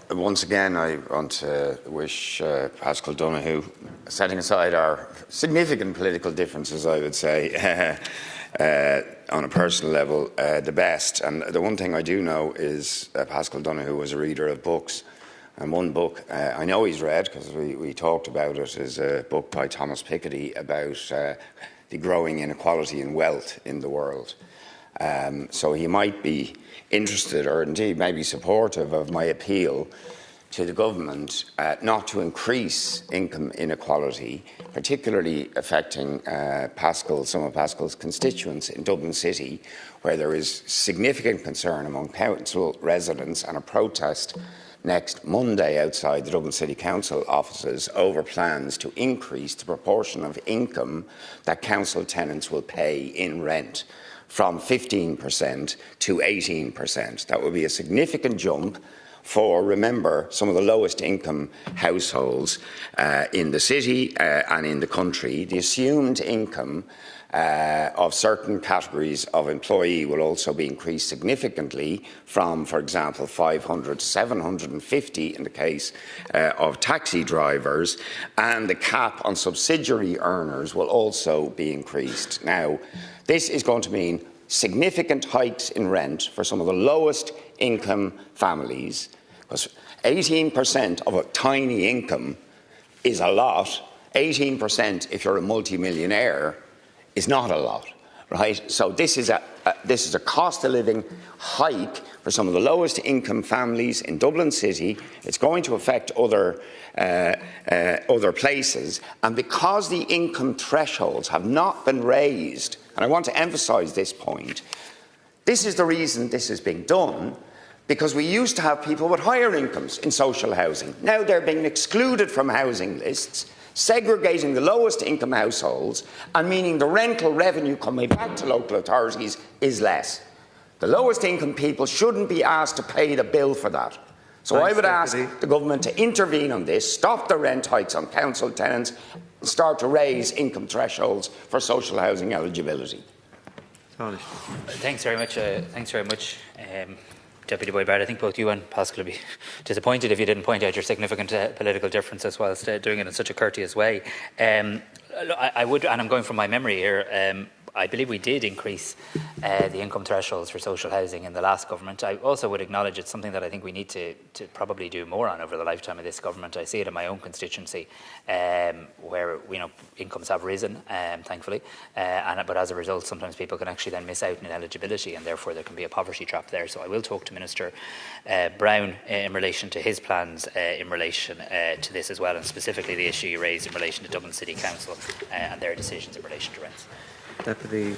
Once again, I want to wish Paschal Donoghue, setting aside our significant political differences, I would say, on a personal level, the best. And the one thing I do know is Paschal Donoghue was a reader of books. And one book I know he's read, because we talked about it, is a book by Thomas Piketty about the growing inequality in wealth in the world. So he might be interested, or indeed maybe supportive, of my appeal to the government not to increase income inequality, particularly affecting some of Paschal's constituents in Dublin City, where there is significant concern among council residents and a protest next Monday outside the Dublin City Council offices over plans to increase the proportion of income that council tenants will pay in rent from 15% to 18%. That would be a significant jump for, remember, some of the lowest income households in the city and in the country. The assumed income of certain categories of employee will also be increased significantly from, for example, 500 to 750 in the case of taxi drivers, and the cap on subsidiary earners will also be increased. Now, this is going to mean significant hikes in rent for some of the lowest income families, because 18% of a tiny income is a lot. 18% if you're a multi-millionaire is not a lot, right? So this is a cost of living hike for some of the lowest income families in Dublin City. It's going to affect other places, and because the income thresholds have not been raised, and I want to emphasise this point, this is the reason this is being done, because we used to have people with higher incomes in social housing. Now they're being excluded from housing lists, segregating the lowest income households, and meaning the rental revenue coming back to local authorities is less. The lowest income people shouldn't be asked to pay the bill for that. So I would ask the government to intervene on this, stop the rent hikes on council tenants, and start to raise income thresholds for social housing eligibility. Thanks very much. Deputy Boyd Barrett, I think both you and Paschal would be disappointed if you didn't point out your significant political differences whilst doing it in such a courteous way. I would, and I'm going from my memory here, I believe we did increase the income thresholds for social housing in the last government. I also would acknowledge it's something that I think we need to probably do more on over the lifetime of this government. I see it in my own constituency, where incomes have risen, thankfully, but as a result, sometimes people can actually then miss out on eligibility, and therefore there can be a poverty trap there. So I will talk to Minister Brown in relation to his plans in relation to this as well, and specifically the issue you raised in relation to Dublin City Council and their decisions in relation to rents. Deputy